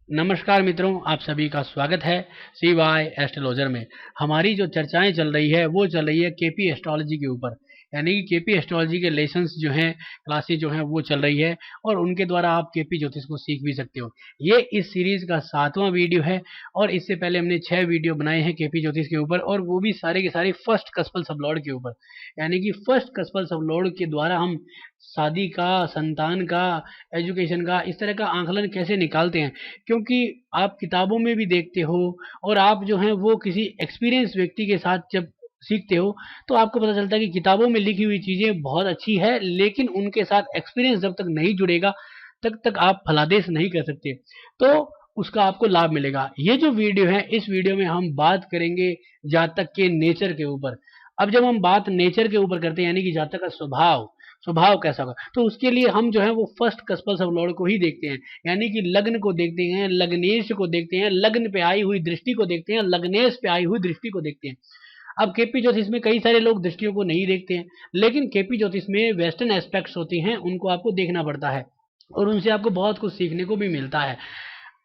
नमस्कार मित्रों, आप सभी का स्वागत है CY एस्ट्रोलॉजर में। हमारी जो चर्चाएं चल रही है वो चल रही है केपी एस्ट्रोलॉजी के ऊपर, यानी कि केपी एस्ट्रोलॉजी के लेसन्स जो हैं, क्लासेस जो हैं वो चल रही है और उनके द्वारा आप केपी ज्योतिष को सीख भी सकते हो। ये इस सीरीज का 7वां वीडियो है और इससे पहले हमने 6 वीडियो बनाए हैं केपी ज्योतिष के ऊपर, और वो भी सारे के सारे फर्स्ट कस्पल सबलॉर्ड के ऊपर। यानी कि फर्स्ट कस्पल सबलॉर्ड के द्वारा हम शादी का, संतान का, एजुकेशन का, इस तरह का आंकलन कैसे निकालते हैं। क्योंकि आप किताबों में भी देखते हो और आप जो हैं वो किसी एक्सपीरियंस व्यक्ति के साथ जब सीखते हो तो आपको पता चलता है कि किताबों में लिखी हुई चीज़ें बहुत अच्छी है, लेकिन उनके साथ एक्सपीरियंस जब तक नहीं जुड़ेगा तब तक आप फलादेश नहीं कर सकते, तो उसका आपको लाभ मिलेगा। ये जो वीडियो है, इस वीडियो में हम बात करेंगे जातक के नेचर के ऊपर। अब जब हम बात नेचर के ऊपर करते हैं, यानी कि जातक का स्वभाव स्वभाव कैसा होगा, तो उसके लिए हम जो है वो फर्स्ट कस्पल सबलॉर्ड को ही देखते हैं। यानी कि लग्न को देखते हैं, लग्नेश को देखते हैं, लग्न पे आई हुई दृष्टि को देखते हैं, लग्नेश पे आई हुई दृष्टि को देखते हैं। अब केपी ज्योतिष में कई सारे लोग दृष्टियों को नहीं देखते हैं, लेकिन केपी ज्योतिष में वेस्टर्न एस्पेक्ट्स होती हैं, उनको आपको देखना पड़ता है और उनसे आपको बहुत कुछ सीखने को भी मिलता है।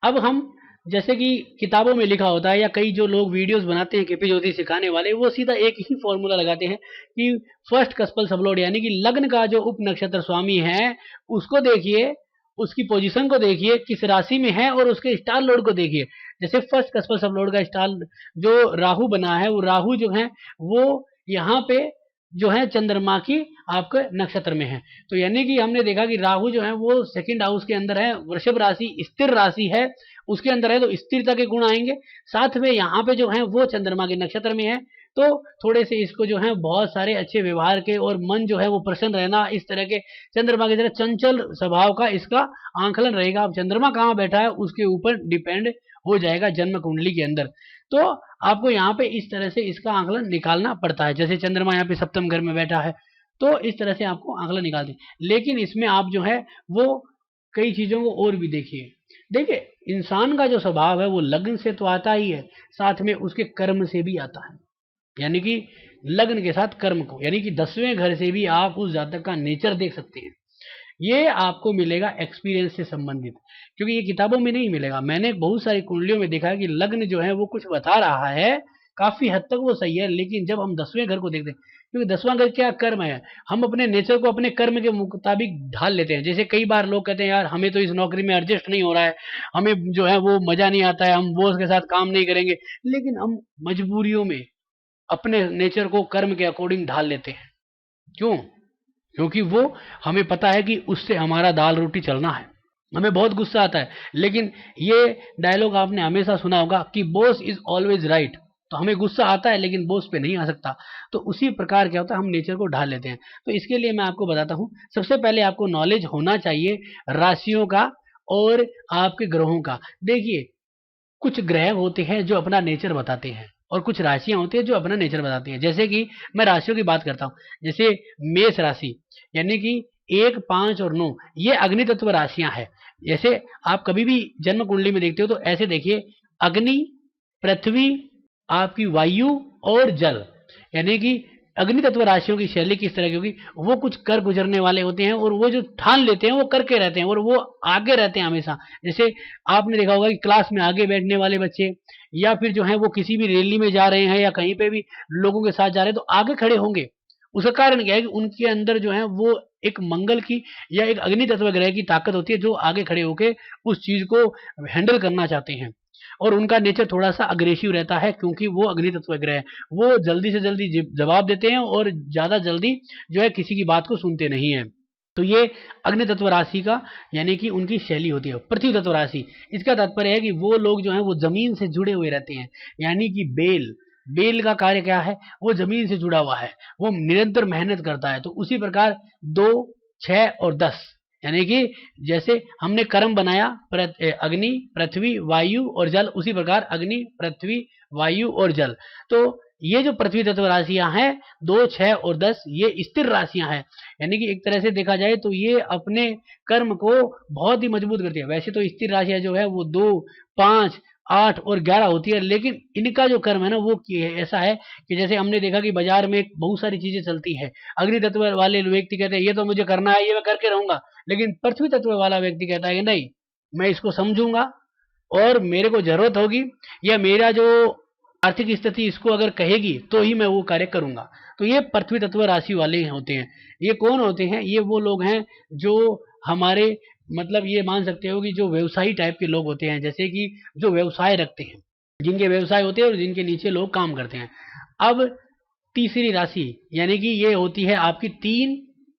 अब हम, जैसे कि किताबों में लिखा होता है या कई जो लोग वीडियोस बनाते हैं केपी ज्योतिष सिखाने वाले, वो सीधा एक ही फॉर्मूला लगाते हैं कि फर्स्ट कस्पल सबलॉर्ड यानी कि लग्न का जो उप नक्षत्र स्वामी है उसको देखिए, उसकी पोजीशन को देखिए किस राशि में है और उसके स्टार लॉर्ड को देखिए। जैसे फर्स्ट कस्पल सबलॉर्ड का स्टार जो राहु बना है, वो राहु जो है वो यहाँ पे जो है चंद्रमा की आपके नक्षत्र में है। तो यानी कि हमने देखा कि राहु जो है वो सेकंड हाउस के अंदर है, वृषभ राशि स्थिर राशि है, उसके अंदर है, तो स्थिरता के गुण आएंगे। साथ में यहाँ पे जो है वो चंद्रमा के नक्षत्र में है, तो थोड़े से इसको जो है बहुत सारे अच्छे व्यवहार के और मन जो है वो प्रसन्न रहना, इस तरह के चंद्रमा की तरह चंचल स्वभाव का इसका आंकलन रहेगा। अब चंद्रमा कहाँ बैठा है उसके ऊपर डिपेंड हो जाएगा जन्म कुंडली के अंदर, तो आपको यहाँ पे इस तरह से इसका आंकलन निकालना पड़ता है। जैसे चंद्रमा यहाँ पे सप्तम घर में बैठा है तो इस तरह से आपको आंकलन निकालते हैं। लेकिन इसमें आप जो है वो कई चीजों को और भी देखिए। देखिए, इंसान का जो स्वभाव है वो लग्न से तो आता ही है, साथ में उसके कर्म से भी आता है। यानी कि लग्न के साथ कर्म को, यानी कि 10वें घर से भी आप उस जातक का नेचर देख सकते हैं। ये आपको मिलेगा एक्सपीरियंस से संबंधित, क्योंकि ये किताबों में नहीं मिलेगा। मैंने बहुत सारी कुंडलियों में देखा है कि लग्न जो है वो कुछ बता रहा है, काफी हद तक वो सही है, लेकिन जब हम 10वें घर को देखते हैं, क्योंकि 10वां घर क्या कर्म है, हम अपने नेचर को अपने कर्म के मुताबिक ढाल लेते हैं। जैसे कई बार लोग कहते हैं यार हमें तो इस नौकरी में एडजस्ट नहीं हो रहा है, हमें जो है वो मजा नहीं आता है, हम बॉस के साथ काम नहीं करेंगे, लेकिन हम मजबूरियों में अपने नेचर को कर्म के अकॉर्डिंग ढाल लेते हैं। क्यों? क्योंकि वो हमें पता है कि उससे हमारा दाल रोटी चलना है। हमें बहुत गुस्सा आता है, लेकिन ये डायलॉग आपने हमेशा सुना होगा कि बॉस इज ऑलवेज राइट। तो हमें गुस्सा आता है लेकिन बॉस पे नहीं आ सकता। तो उसी प्रकार क्या होता है, हम नेचर को ढाल लेते हैं। तो इसके लिए मैं आपको बताता हूँ, सबसे पहले आपको नॉलेज होना चाहिए राशियों का और आपके ग्रहों का। देखिए, कुछ ग्रह होते हैं जो अपना नेचर बताते हैं और कुछ राशियां होती है जो अपना नेचर बताती हैं। जैसे कि मैं राशियों की बात करता हूँ, जैसे मेष राशि, यानी कि 1, 5 और 9 ये अग्नि तत्व राशियां हैं। जैसे आप कभी भी जन्म कुंडली में देखते हो तो ऐसे देखिए, अग्नि, पृथ्वी, आपकी वायु और जल, यानी कि अग्नि तत्व राशियों की शैली किस तरह की होगी, वो कुछ कर गुजरने वाले होते हैं और वो जो ठान लेते हैं वो करके रहते हैं और वो आगे रहते हैं हमेशा। जैसे आपने देखा होगा कि क्लास में आगे बैठने वाले बच्चे, या फिर जो है वो किसी भी रैली में जा रहे हैं या कहीं पे भी लोगों के साथ जा रहे हैं तो आगे खड़े होंगे। उसका कारण क्या है कि उनके अंदर जो है वो एक मंगल की या एक अग्नि तत्व ग्रह की ताकत होती है जो आगे खड़े होके उस चीज को हैंडल करना चाहते हैं। और उनका नेचर थोड़ा सा अग्रेसिव रहता है क्योंकि वो अग्नि तत्व ग्रह है। वो जल्दी से जल्दी जवाब देते हैं और ज्यादा जल्दी जो है किसी की बात को सुनते नहीं है। तो ये अग्नि तत्व राशि का यानी कि उनकी शैली होती है। पृथ्वी तत्व राशि, इसका तात्पर्य है कि वो लोग जो है वो जमीन से जुड़े हुए रहते हैं। यानी कि बेल, बेल का कार्य क्या है, वो जमीन से जुड़ा हुआ है, वो निरंतर मेहनत करता है। तो उसी प्रकार 2, 6 और 10, यानी कि जैसे हमने कर्म बनाया अग्नि, पृथ्वी, वायु और जल, उसी प्रकार अग्नि, पृथ्वी, वायु और जल। तो ये जो पृथ्वी तत्व राशियां हैं 2, 6 और 10 ये स्थिर राशियां हैं। यानी कि एक तरह से देखा जाए तो ये अपने कर्म को बहुत ही मजबूत करती है। वैसे तो स्थिर राशियां जो है वो 2, 5, 8 और 11 होती है, लेकिन इनका जो कर्म है ना वो ऐसा है कि जैसे हमने देखा कि बाजार में बहुत सारी चीजें चलती है। अग्नि तत्व वाले व्यक्ति कहते हैं ये तो मुझे करना है, ये मैं करके रहूंगा, लेकिन पृथ्वी तत्व वाला व्यक्ति कहता है कि नहीं, मैं इसको समझूंगा और मेरे को जरूरत होगी या मेरा जो आर्थिक स्थिति इसको अगर कहेगी तो ही मैं वो कार्य करूंगा। तो ये पृथ्वी तत्व राशि वाले होते हैं। ये कौन होते हैं? ये वो लोग हैं जो हमारे मतलब ये मान सकते हो कि जो व्यवसायी टाइप के लोग होते हैं, जैसे कि जो व्यवसाय रखते हैं, जिनके व्यवसाय होते हैं और जिनके नीचे लोग काम करते हैं। अब तीसरी राशि यानी कि ये होती है आपकी 3,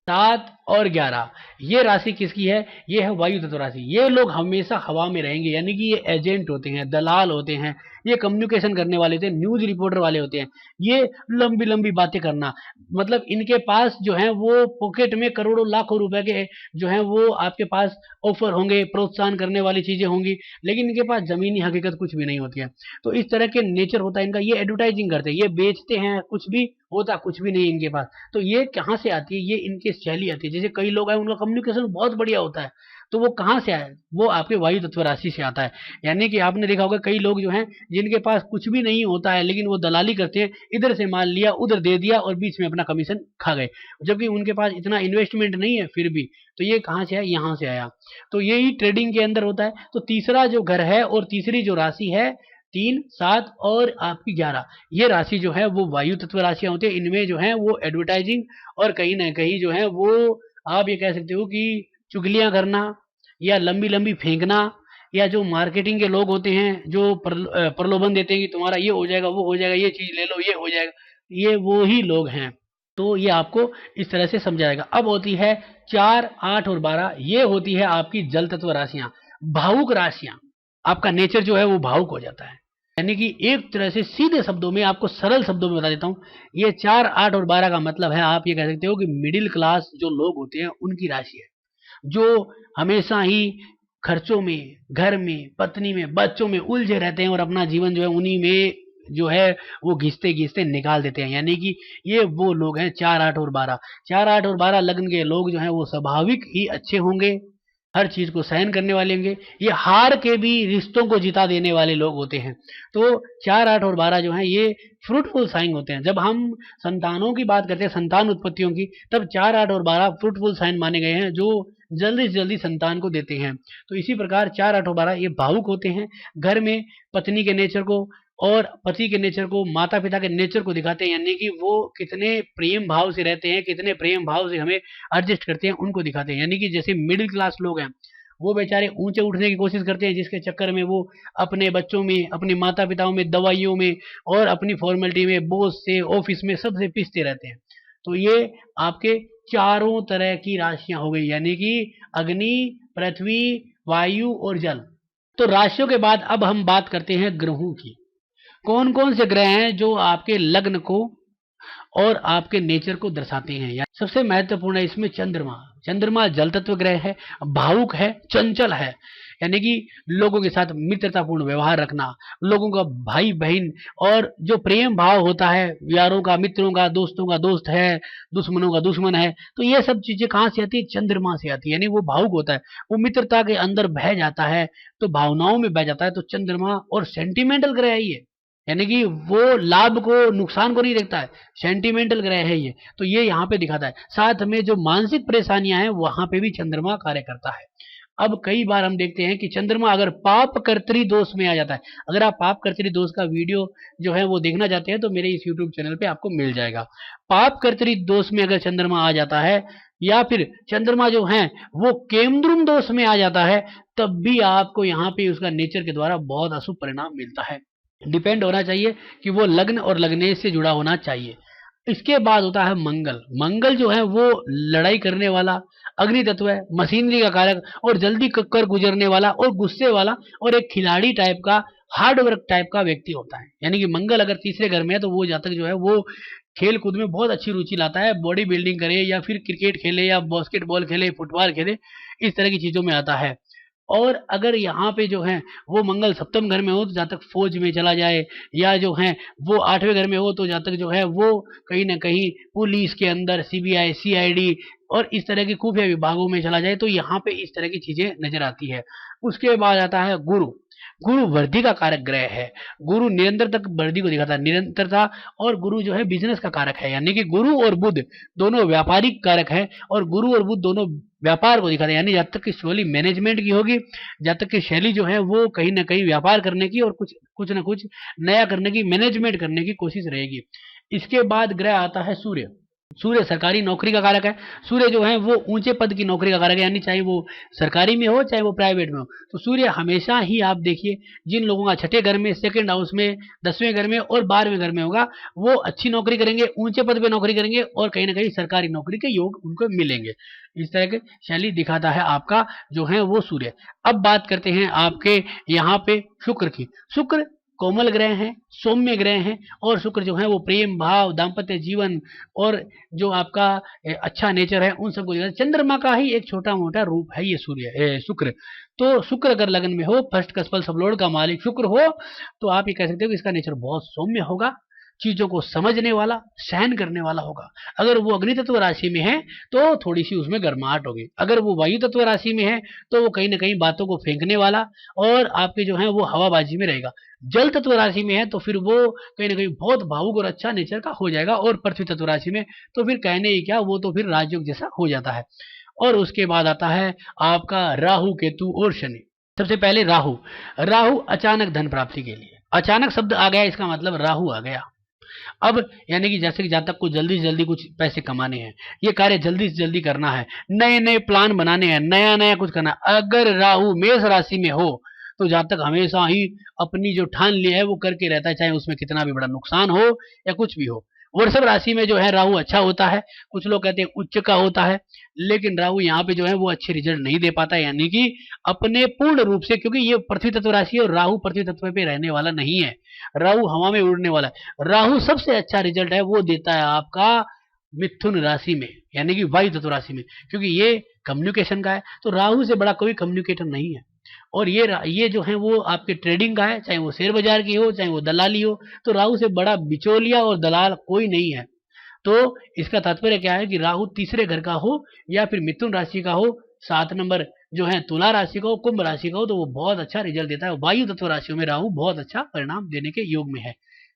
7 और 11। ये राशि किसकी है? ये है वायु तत्व राशि। ये लोग हमेशा हवा में रहेंगे, यानी कि ये एजेंट होते हैं, दलाल होते हैं, ये कम्युनिकेशन करने वाले होते हैं, न्यूज रिपोर्टर वाले होते हैं। ये लंबी लंबी बातें करना, मतलब इनके पास जो है वो पॉकेट में करोड़ों लाखों रुपए के जो है वो आपके पास ऑफर होंगे, प्रोत्साहन करने वाली चीजें होंगी, लेकिन इनके पास जमीनी हकीकत कुछ भी नहीं होती है। तो इस तरह के नेचर होता है इनका। ये एडवर्टाइजिंग करते हैं, ये बेचते हैं, कुछ भी होता कुछ भी नहीं इनके पास। तो ये कहाँ से आती है? ये इनकी शैली आती है। जैसे कई लोग हैं उनका कम्युनिकेशन बहुत बढ़िया होता है, तो वो कहाँ से आया? वो आपके वायु तत्व राशि से आता है। यानी कि आपने देखा होगा कई लोग जो हैं जिनके पास कुछ भी नहीं होता है, लेकिन वो दलाली करते हैं, इधर से माल लिया उधर दे दिया और बीच में अपना कमीशन खा गए, जबकि उनके पास इतना इन्वेस्टमेंट नहीं है फिर भी। तो ये कहाँ से आया? यहाँ से आया। तो यही ट्रेडिंग के अंदर होता है। तो तीसरा जो घर है और तीसरी जो राशि है 3, 7 और आपकी 11, ये राशि जो है वो वायु तत्व राशियां होती है। इनमें जो है वो एडवर्टाइजिंग और कहीं ना कहीं जो है वो आप ये कह सकते हो कि चुगलियां करना या लंबी लंबी फेंकना, या जो मार्केटिंग के लोग होते हैं जो प्रलोभन देते हैं कि तुम्हारा ये हो जाएगा, वो हो जाएगा, ये चीज ले लो, ये हो जाएगा, ये वो ही लोग हैं। तो ये आपको इस तरह से समझाएगा। अब होती है 4, 8 और 12, ये होती है आपकी जल तत्व राशियां, भावुक राशियां। आपका नेचर जो है वो भावुक हो जाता है। यानी कि एक तरह से सीधे शब्दों में, आपको सरल शब्दों में बता देता हूं, ये 4, 8 और 12 का मतलब है, आप ये कह सकते हो कि मिडिल क्लास जो लोग होते हैं उनकी राशि है, जो हमेशा ही खर्चों में, घर में, पत्नी में, बच्चों में उलझे रहते हैं और अपना जीवन जो है उन्हीं में जो है वो घिसते घिसते निकाल देते हैं। यानी कि ये वो लोग हैं 4, 8 और 12। 4, 8 और 12 लग्न के लोग जो हैं वो स्वाभाविक ही अच्छे होंगे, हर चीज को सहन करने वाले होंगे। ये हार के भी रिश्तों को जिता देने वाले लोग होते हैं। तो 4, 8 और 12 जो है ये फ्रूटफुल साइन होते हैं। जब हम संतानों की बात करते हैं, संतान उत्पत्तियों की, तब 4, 8 और 12 फ्रूटफुल साइन माने गए हैं, जो जल्दी से जल्दी संतान को देते हैं। तो इसी प्रकार 4, 8 और 12 ये भावुक होते हैं, घर में पत्नी के नेचर को और पति के नेचर को, माता पिता के नेचर को दिखाते हैं। यानी कि वो कितने प्रेम भाव से रहते हैं, कितने प्रेम भाव से हमें एडजस्ट करते हैं, उनको दिखाते हैं। यानी कि जैसे मिडिल क्लास लोग हैं वो बेचारे ऊंचे उठने की कोशिश करते हैं, जिसके चक्कर में वो अपने बच्चों में, अपने माता पिताओं में, दवाइयों में और अपनी फॉर्मेलिटी में, बॉस से, ऑफिस में, सबसे पिसते रहते हैं। तो ये आपके चारों तरह की राशियां हो गई, यानी कि अग्नि, पृथ्वी, वायु और जल। तो राशियों के बाद अब हम बात करते हैं ग्रहों की। कौन कौन से ग्रह हैं जो आपके लग्न को और आपके नेचर को दर्शाते हैं? या सबसे महत्वपूर्ण है इसमें चंद्रमा। चंद्रमा जल तत्व ग्रह है, भावुक है, चंचल है, यानी कि लोगों के साथ मित्रतापूर्ण व्यवहार रखना, लोगों का भाई बहन और जो प्रेम भाव होता है, यारों का, मित्रों का, दोस्तों का दोस्त है, दुश्मनों का दुश्मन है। तो ये सब चीजें कहाँ से आती है? चंद्रमा से आती है। यानी वो भावुक होता है, वो मित्रता के अंदर बह जाता है, तो भावनाओं में बह जाता है। तो चंद्रमा और सेंटिमेंटल ग्रह है ये, यानी कि वो लाभ को, नुकसान को नहीं देखता है, सेंटिमेंटल ग्रह है ये। तो ये यहाँ पे दिखाता है। साथ में जो मानसिक परेशानियां हैं वहां पे भी चंद्रमा कार्य करता है। अब कई बार हम देखते हैं कि चंद्रमा अगर पाप कर्तरी दोष में आ जाता है, अगर आप पाप कर्तरी दोष का वीडियो जो है वो देखना चाहते हैं तो मेरे इस यूट्यूब चैनल पे आपको मिल जाएगा। पाप कर्तरी दोष में अगर चंद्रमा आ जाता है, या फिर चंद्रमा जो है वो केमद्रुम दोष में आ जाता है, तब भी आपको यहाँ पे उसका नेचर के द्वारा बहुत अशुभ परिणाम मिलता है। डिपेंड होना चाहिए कि वो लग्न और लग्नेश से जुड़ा होना चाहिए। इसके बाद होता है मंगल। मंगल जो है वो लड़ाई करने वाला, अग्नि तत्व है, मशीनरी का कारक और जल्दी कर गुजरने वाला और गुस्से वाला और एक खिलाड़ी टाइप का, हार्ड वर्क टाइप का व्यक्ति होता है। यानी कि मंगल अगर तीसरे घर में है तो वो जातक जो है वो खेल कूद में बहुत अच्छी रुचि लाता है, बॉडी बिल्डिंग करे या फिर क्रिकेट खेले या बास्केटबॉल खेले, फुटबॉल खेले, इस तरह की चीजों में आता है। और अगर यहाँ पे जो है वो मंगल सप्तम घर में हो तो जहाँ तक फौज में चला जाए, या जो है वो 8वें घर में हो तो जहाँ तक जो है वो कहीं ना कहीं पुलिस के अंदर, सीबीआई, सीआईडी और इस तरह के खुफिया विभागों में चला जाए, तो यहाँ पे इस तरह की चीजें नजर आती है। उसके बाद आता है गुरु। गुरु वृद्धि का कारक ग्रह है। गुरु निरंतर तक वृद्धि को दिखाता है, निरंतरता। और गुरु जो है बिजनेस का कारक है, यानी कि गुरु और बुध दोनों व्यापारिक कारक है, और गुरु और बुध दोनों व्यापार को दिखाते हैं। यानी जब तक की शैली मैनेजमेंट की होगी, जब तक की शैली जो है वो कहीं ना कहीं व्यापार करने की और कुछ ना कुछ नया करने की, मैनेजमेंट करने की कोशिश रहेगी। इसके बाद ग्रह आता है सूर्य। सूर्य सरकारी नौकरी का कारक है। सूर्य जो है वो ऊंचे पद की नौकरी का कारक है, यानी चाहे वो सरकारी में हो चाहे वो प्राइवेट में हो। तो सूर्य हमेशा ही, आप देखिए, जिन लोगों का छठे घर में, सेकंड हाउस में, 10वें घर में और 12वें घर में होगा, वो अच्छी नौकरी करेंगे, ऊंचे पद पे नौकरी करेंगे और कहीं ना कहीं सरकारी नौकरी के योग उनको मिलेंगे। इस तरह के शैली दिखाता है आपका जो है वो सूर्य। अब बात करते हैं आपके यहाँ पे शुक्र की। शुक्र कोमल ग्रह हैं, सौम्य ग्रह हैं, और शुक्र जो है वो प्रेम भाव, दाम्पत्य जीवन और जो आपका अच्छा नेचर है उन सबको दिखाता है। चंद्रमा का ही एक छोटा मोटा रूप है ये शुक्र। तो शुक्र अगर लगन में हो, फर्स्ट कस्पल सबलोड का मालिक शुक्र हो, तो आप ये कह सकते हो कि इसका नेचर बहुत सौम्य होगा, चीजों को समझने वाला, सहन करने वाला होगा। अगर वो अग्नि तत्व राशि में है तो थोड़ी सी उसमें गर्माहट होगी। अगर वो वायु तत्व राशि में है तो वो कहीं ना कहीं बातों को फेंकने वाला और आपके जो है वो हवाबाजी में रहेगा। जल तत्व राशि में है तो फिर वो कहीं ना कहीं बहुत भावुक और अच्छा नेचर का हो जाएगा। और पृथ्वी तत्व राशि में तो फिर कहने ही क्या, वो तो फिर राजयोग जैसा हो जाता है। और उसके बाद आता है आपका राहु, केतु और शनि। सबसे पहले राहु। राहु अचानक धन प्राप्ति के लिए, अचानक शब्द आ गया, इसका मतलब राहु आ गया। अब यानी कि जैसे कि जातक को जल्दी से जल्दी कुछ पैसे कमाने हैं, ये कार्य जल्दी से जल्दी करना है, नए नए प्लान बनाने हैं, नया नया कुछ करना है। अगर राहु मेष राशि में हो तो जातक हमेशा ही अपनी जो ठान लिया है वो करके रहता है, चाहे उसमें कितना भी बड़ा नुकसान हो या कुछ भी हो। वृषभ राशि में जो है राहु अच्छा होता है, कुछ लोग कहते हैं उच्च का होता है, लेकिन राहु यहाँ पे जो है वो अच्छे रिजल्ट नहीं दे पाता, यानी कि अपने पूर्ण रूप से, क्योंकि ये पृथ्वी तत्व राशि है और राहु पृथ्वी तत्व पे रहने वाला नहीं है, राहु हवा में उड़ने वाला है। राहु सबसे अच्छा रिजल्ट है वो देता है आपका मिथुन राशि में, यानी कि वायु तत्व राशि में, क्योंकि ये कम्युनिकेशन का है। तो राहु से बड़ा कोई कम्युनिकेटर नहीं है। और ये जो है वो आपके ट्रेडिंग का है, चाहे वो शेयर बाजार की हो चाहे वो दलाली हो, तो राहु से बड़ा बिचौलिया और दलाल कोई नहीं है। तो इसका तात्पर्य क्या है कि राहु तीसरे घर का हो या फिर मिथुन राशि का हो, 7 नंबर जो है तुला राशि का हो, कुंभ राशि का हो, तो वो बहुत अच्छा रिजल्ट देता है। वायु तत्व राशियों में राहु बहुत अच्छा परिणाम देने के योग में है।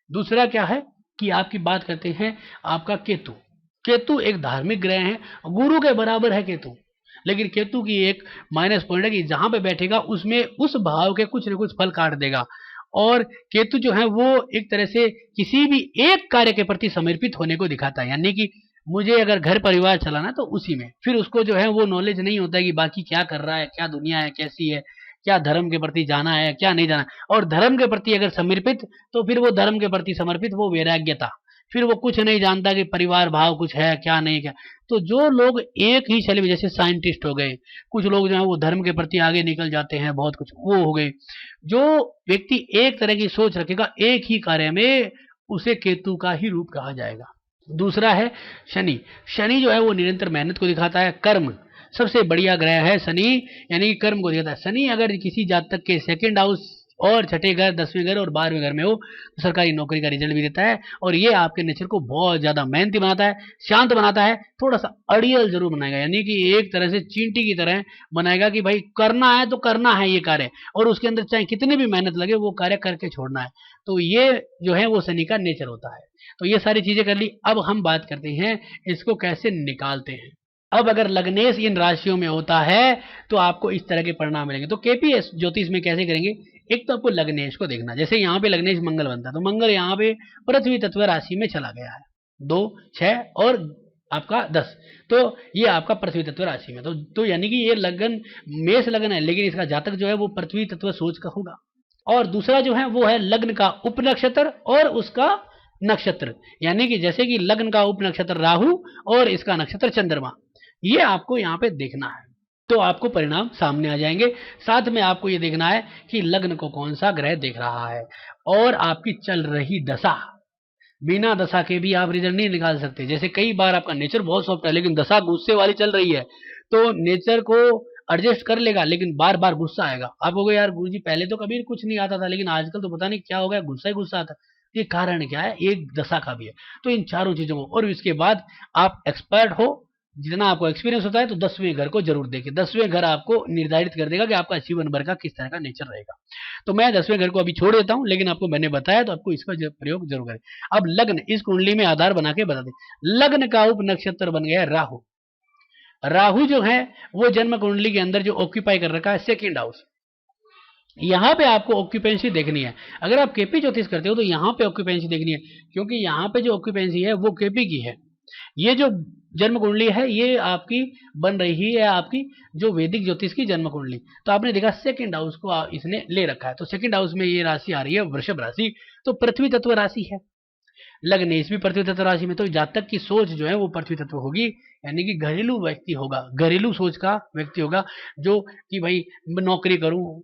दूसरा क्या है कि आपकी बात करते हैं आपका केतु। केतु एक धार्मिक ग्रह है, गुरु के बराबर है केतु, लेकिन केतु की एक माइनस पॉइंट है कि जहां पे बैठेगा उसमें उस भाव के कुछ न कुछ फल काट देगा। और केतु जो है वो एक तरह से किसी भी एक कार्य के प्रति समर्पित होने को दिखाता है, यानी कि मुझे अगर घर परिवार चलाना तो उसी में, फिर उसको जो है वो नॉलेज नहीं होता है कि बाकी क्या कर रहा है, क्या दुनिया है, कैसी है, क्या धर्म के प्रति जाना है, क्या नहीं जाना। और धर्म के प्रति अगर समर्पित, तो फिर वो धर्म के प्रति समर्पित, वो वैराग्यता, फिर वो कुछ नहीं जानता कि परिवार भाव कुछ है क्या नहीं क्या। तो जो लोग एक ही शैली में, जैसे साइंटिस्ट हो गए, कुछ लोग जो है वो धर्म के प्रति आगे निकल जाते हैं, बहुत कुछ वो हो गए। जो व्यक्ति एक तरह की सोच रखेगा एक ही कार्य में, उसे केतु का ही रूप कहा जाएगा। दूसरा है शनि। शनि जो है वो निरंतर मेहनत को दिखाता है, कर्म सबसे बढ़िया ग्रह है शनि, यानी कि कर्म को दिखाता है। शनि अगर किसी जातक के सेकंड हाउस और छठे घर, 10वें घर और 12वें घर में हो तो सरकारी नौकरी का रिजल्ट भी देता है। और ये आपके नेचर को बहुत ज्यादा मेहनती बनाता है, शांत बनाता है, थोड़ा सा अड़ियल जरूर बनाएगा, यानी कि एक तरह से चींटी की तरह बनाएगा कि भाई करना है तो करना है ये कार्य, और उसके अंदर चाहे कितनी भी मेहनत लगे वो कार्य करके छोड़ना है। तो ये जो है वो शनि का नेचर होता है। तो ये सारी चीजें कर ली। अब हम बात करते हैं इसको कैसे निकालते हैं। अब अगर लग्नेश इन राशियों में होता है तो आपको इस तरह के परिणाम मिलेंगे। तो केपीएस ज्योतिष में कैसे करेंगे, एक तो आपको लग्नेश को देखना, जैसे यहाँ पे लग्नेश मंगल बनता है तो मंगल यहाँ पे पृथ्वी तत्व राशि में चला गया है, 2, 6 और आपका 10, तो ये आपका पृथ्वी तत्व राशि में, तो यानी कि ये लगन मेष लगन है, लेकिन इसका जातक जो है वो पृथ्वी तत्व सोच का होगा। और दूसरा जो है वो है लग्न का उप नक्षत्र और उसका नक्षत्र, यानी कि जैसे कि लग्न का उप नक्षत्र राहु और इसका नक्षत्र चंद्रमा, ये आपको यहाँ पे देखना है, तो आपको परिणाम सामने आ जाएंगे। साथ में आपको ये देखना है कि लग्न को कौन सा ग्रह देख रहा है और आपकी चल रही दशा। बिना दशा के भी आप रिजल्ट नहीं निकाल सकते। जैसे कई बार आपका नेचर बहुत सॉफ्ट है लेकिन दशा गुस्से वाली चल रही है, तो नेचर को एडजस्ट कर लेगा लेकिन बार बार गुस्सा आएगा। आप कहोगे यार गुरुजी पहले तो कभी कुछ नहीं आता था लेकिन आजकल तो पता नहीं क्या हो गया, गुस्सा ही गुस्सा आता। ये कारण क्या है, एक दशा का भी है। तो इन चारों चीजों को, और इसके बाद आप एक्सपर्ट हो जितना आपको एक्सपीरियंस होता है तो 10वें घर को जरूर देखिए। 10वें घर आपको निर्धारित कर देगा कि आपका जीवन भर का किस तरह का नेचर रहेगा। तो मैं 10वें घर को अभी छोड़ देता हूं, लेकिन आपको मैंने बताया तो आपको इसका प्रयोग जरूर करें। अब लग्न, इस कुंडली में आधार बना के बता दें। लग्न का उप नक्षत्र बन गया राहु। राहु जो है वो जन्म कुंडली के अंदर जो ऑक्यूपाई कर रखा है सेकेंड हाउस। यहां पे आपको ऑक्यूपेंसी देखनी है। अगर आप केपी ज्योतिष करते हो तो यहां पे ऑक्यूपेंसी देखनी है, क्योंकि यहां पे जो ऑक्यूपेंसी है वो केपी की है। ये जो जन्म कुंडली है ये आपकी बन रही है आपकी जो वैदिक ज्योतिष की जन्म कुंडली। तो आपने देखा सेकंड हाउस को इसने ले रखा है, तो सेकंड हाउस में ये राशि आ रही है वृषभ राशि, तो पृथ्वी तत्व राशि है। लग्न इसमें पृथ्वी तत्व राशि में, तो जातक की सोच जो है वो पृथ्वी तत्व होगी, यानी कि घरेलू व्यक्ति होगा, घरेलू सोच का व्यक्ति होगा, जो कि भाई नौकरी करूं,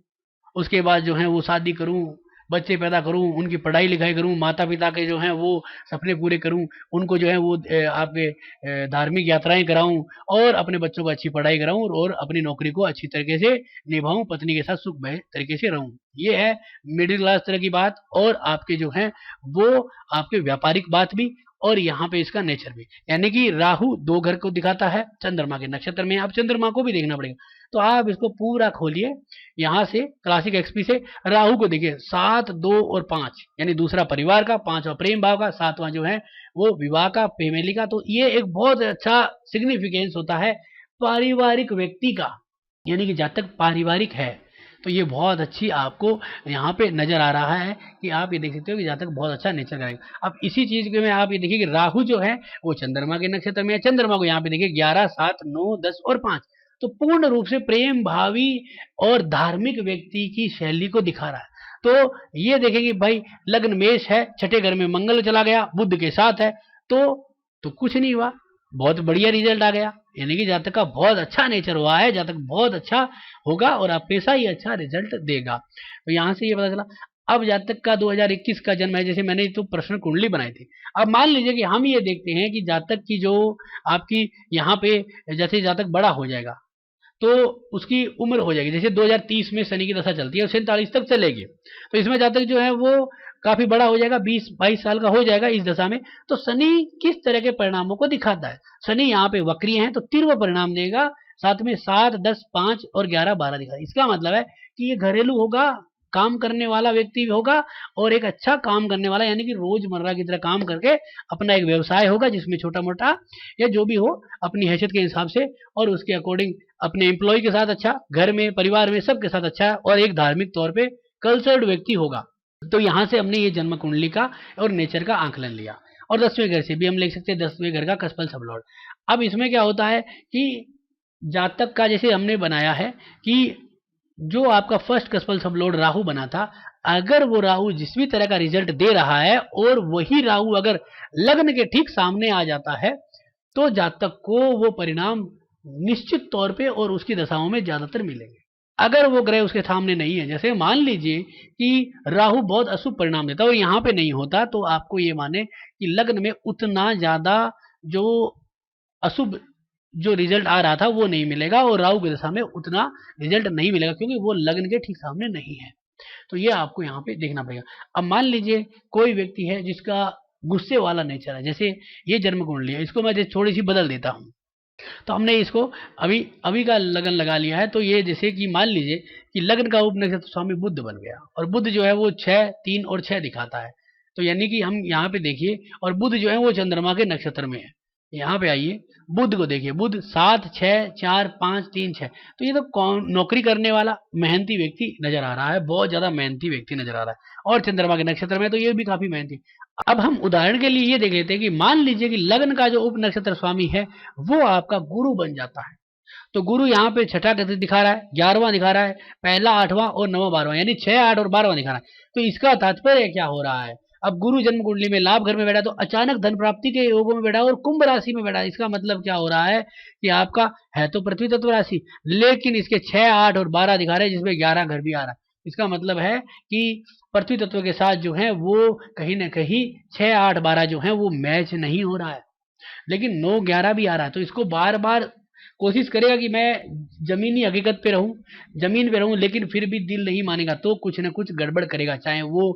उसके बाद जो है वो शादी करूं, बच्चे पैदा करूं, उनकी पढ़ाई लिखाई करूं, माता पिता के जो हैं वो सपने पूरे करूं, उनको जो है वो आपके धार्मिक यात्राएं कराऊं, और अपने बच्चों को अच्छी पढ़ाई कराऊं, और अपनी नौकरी को अच्छी तरीके से निभाऊं, पत्नी के साथ सुख तरीके से रहूं। ये है मिडिल क्लास तरह की बात, और आपके जो है वो आपके व्यापारिक बात भी, और यहाँ पे इसका नेचर भी, यानी कि राहु 2 घर को दिखाता है चंद्रमा के नक्षत्र में। अब चंद्रमा को भी देखना पड़ेगा, तो आप इसको पूरा खोलिए यहां से क्लासिक एक्सपी से। राहु को देखिए 7, 2 और 5, यानी दूसरा परिवार का, 5वां प्रेम भाव का, 7वां जो है वो विवाह का, फैमिली का। तो ये एक बहुत अच्छा सिग्निफिकेंस होता है पारिवारिक व्यक्ति का, यानी कि जातक पारिवारिक है तो ये बहुत अच्छी आपको यहाँ पे नजर आ रहा है कि आप ये देख सकते हो कि जातक बहुत अच्छा नेचर करेगा। अब इसी चीज के में आप ये देखिए कि राहु जो है वो चंद्रमा के नक्षत्र में है। चंद्रमा को यहाँ पे देखिए 11, 7, 9, 10 और 5, तो पूर्ण रूप से प्रेम भावी और धार्मिक व्यक्ति की शैली को दिखा रहा है। तो ये देखें कि भाई लग्न मेष है, छठे घर में मंगल चला गया, बुध के साथ है, तो कुछ नहीं हुआ, बहुत बढ़िया रिजल्ट आ गया, यानी कि जातक का बहुत अच्छा नेचर हुआ है, जातक बहुत अच्छा होगा और आप पैसा ही अच्छा रिजल्ट देगा। तो यहां से ये पता चला। अब जातक का 2021 का जन्म है, जैसे मैंने तो प्रश्न कुंडली बनाई थी। अब मान लीजिए कि हम ये देखते हैं कि जातक की जो आपकी यहाँ पे जैसे जातक बड़ा हो जाएगा तो उसकी उम्र हो जाएगी, जैसे 2030 में शनि की दशा चलती है और 47 तक चलेगी, तो इसमें जातक जो है वो काफी बड़ा हो जाएगा, 20-22 साल का हो जाएगा इस दशा में। तो शनि किस तरह के परिणामों को दिखाता है? शनि यहाँ पे वक्री है तो तीव्र परिणाम देगा, साथ में 7, 10, 5 और 11, 12 दिखा। इसका मतलब है कि ये घरेलू होगा, काम करने वाला व्यक्ति होगा, और एक अच्छा काम करने वाला, यानी कि रोजमर्रा की तरह काम करके अपना एक व्यवसाय होगा जिसमें छोटा मोटा या जो भी हो अपनी हैसियत के हिसाब से और उसके अकॉर्डिंग अपने एम्प्लॉय के साथ अच्छा, घर में परिवार में सबके साथ अच्छा, और एक धार्मिक तौर पे कल्चर्ड व्यक्ति होगा। तो यहां से हमने ये जन्म कुंडली का और नेचर का आंकलन लिया। और 10वें घर से भी हम लिख सकते हैं 10वें घर का कस्पल सबलॉर्ड। अब इसमें क्या होता है कि जातक का जैसे हमने बनाया है कि जो आपका फर्स्ट कस्पल सबलॉर्ड राहु बना था, अगर वो राहु जिस भी तरह का रिजल्ट दे रहा है और वही राहु अगर लग्न के ठीक सामने आ जाता है तो जातक को वो परिणाम निश्चित तौर पे और उसकी दशाओं में ज्यादातर मिलेंगे। अगर वो ग्रह उसके सामने नहीं है, जैसे मान लीजिए कि राहु बहुत अशुभ परिणाम देता है और यहाँ पे नहीं होता, तो आपको ये माने कि लग्न में उतना ज्यादा जो अशुभ जो रिजल्ट आ रहा था वो नहीं मिलेगा, और राहु की दशा में उतना रिजल्ट नहीं मिलेगा क्योंकि वो लग्न के ठीक सामने नहीं है। तो ये आपको यहाँ पे देखना पड़ेगा। अब मान लीजिए कोई व्यक्ति है जिसका गुस्से वाला नेचर है, जैसे ये जन्म कुंडली है, इसको मैं थोड़ी सी बदल देता हूँ। तो हमने इसको अभी अभी का लगन लगा लिया है। तो ये जैसे कि मान लीजिए कि लग्न का उप नक्षत्र स्वामी बुध बन गया, और बुध जो है वो 6, 3 और 6 दिखाता है। तो यानी कि हम यहाँ पे देखिए, और बुध जो है वो चंद्रमा के नक्षत्र में है। यहाँ पे आइए, बुध को देखिए, बुध 7, 6, 4, 5, 3, 6। तो ये तो नौकरी करने वाला मेहनती व्यक्ति नजर आ रहा है, बहुत ज्यादा मेहनती व्यक्ति नजर आ रहा है, और चंद्रमा के नक्षत्र में तो ये भी काफी मेहनती। अब हम उदाहरण के लिए ये देख लेते हैं कि मान लीजिए कि लग्न का जो उप नक्षत्र स्वामी है वो आपका गुरु बन जाता है। तो गुरु यहाँ पे छठा दिखा रहा है, 11वां दिखा रहा है, पहला 8वां और 9वां 12वां, यानी 6, 8 और 12वां दिखा रहा है। तो इसका तात्पर्य क्या हो रहा है? अब गुरु जन्म कुंडली में लाभ घर में बैठा तो अचानक धन प्राप्ति के योगों में बैठा और कुंभ राशि में बैठा। इसका मतलब क्या हो रहा है कि आपका है तो पृथ्वी तत्व राशि, लेकिन इसके 6, 8 और 12 दिखा रहे हैं, जिसमें 11 घर भी आ रहा है। इसका मतलब है कि पृथ्वी तत्व के साथ जो है वो कहीं ना कहीं 6, 8, 12 जो है वो मैच नहीं हो रहा है, लेकिन 9, 11 भी आ रहा है। तो इसको बार बार कोशिश करेगा कि मैं जमीनी हकीकत पे रहूं, जमीन पे रहूं, लेकिन फिर भी दिल नहीं मानेगा तो कुछ न कुछ गड़बड़ करेगा, चाहे वो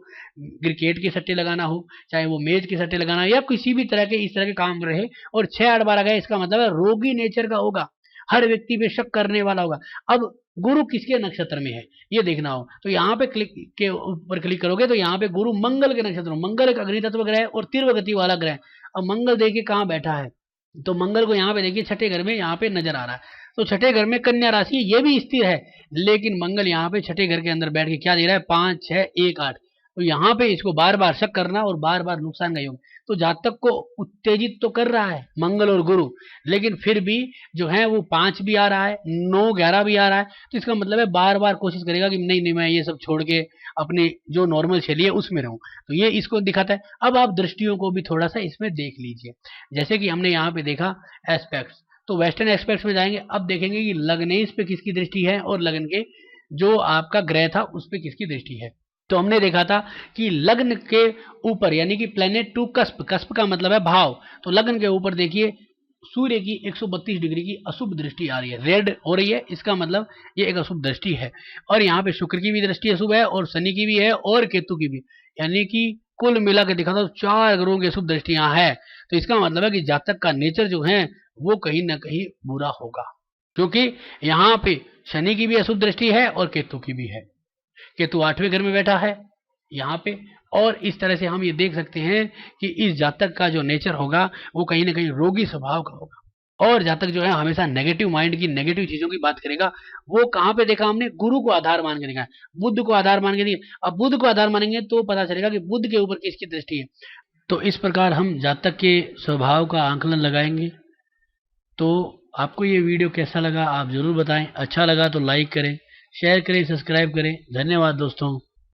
क्रिकेट के सट्टे लगाना हो, चाहे वो मेज के सट्टे लगाना हो, या किसी भी तरह के इस तरह के काम रहे। और 6 8 12 गए, इसका मतलब है रोगी नेचर का होगा, हर व्यक्ति पे शक करने वाला होगा। अब गुरु किसके नक्षत्र में है ये देखना हो तो यहाँ पे क्लिक के ऊपर क्लिक करोगे तो यहाँ पे गुरु मंगल के नक्षत्र में, मंगल एक अग्नि तत्व ग्रह है और तीव्र गति वाला ग्रह है। अब मंगल देखिए कहाँ बैठा है, तो मंगल को यहाँ पे देखिए छठे घर में यहाँ पे नजर आ रहा है। तो छठे घर में कन्या राशि है, ये भी स्थिर है, लेकिन मंगल यहाँ पे छठे घर के अंदर बैठ के क्या दे रहा है, 5 6 1 8। तो यहाँ पे इसको बार बार शक करना और बार बार नुकसान का योग, तो जातक को उत्तेजित तो कर रहा है मंगल और गुरु, लेकिन फिर भी जो है वो 5 भी आ रहा है, 9 11 भी आ रहा है। तो इसका मतलब है बार बार कोशिश करेगा कि नहीं नहीं मैं ये सब छोड़ के अपनी जो नॉर्मल शैली है उसमें रहूं, तो ये इसको दिखाता है। अब आप दृष्टियों को भी थोड़ा सा इसमें देख लीजिए, जैसे कि हमने यहाँ पे देखा एस्पेक्ट्स, तो वेस्टर्न एस्पेक्ट्स में जाएंगे, अब देखेंगे कि लग्नेश पे किसकी दृष्टि है और लग्न के जो आपका ग्रह था उस पे किसकी दृष्टि है। तो हमने देखा था कि लग्न के ऊपर यानी कि प्लेनेट टू कस्प, कस्प का मतलब है भाव, तो लग्न के ऊपर देखिए सूर्य की 132 डिग्री की अशुभ दृष्टि आ रही है, रेड हो रही है, इसका मतलब ये एक अशुभ दृष्टि है। और यहाँ पे शुक्र की भी दृष्टि अशुभ है और शनि की भी है और केतु की भी, यानी कि कुल मिला के देखा तो 4 ग्रहों की अशुभ दृष्टि यहाँ है। तो इसका मतलब है कि जातक का नेचर जो है वो कहीं ना कहीं बुरा होगा, क्योंकि यहाँ पे शनि की भी अशुभ दृष्टि है और केतु की भी है, केतु 8वें घर में बैठा है यहाँ पे। और इस तरह से हम ये देख सकते हैं कि इस जातक का जो नेचर होगा वो कहीं ना कहीं रोगी स्वभाव का होगा, और जातक जो है हमेशा नेगेटिव माइंड की, नेगेटिव चीजों की बात करेगा। वो कहाँ पे देखा हमने, गुरु को आधार मान के देखा है, बुध को आधार मान के देखा। अब बुध को आधार मानेंगे तो पता चलेगा कि बुध के ऊपर किसकी दृष्टि है। तो इस प्रकार हम जातक के स्वभाव का आंकलन लगाएंगे। तो आपको ये वीडियो कैसा लगा आप जरूर बताएं, अच्छा लगा तो लाइक करें, शेयर करें, सब्सक्राइब करें। धन्यवाद दोस्तों।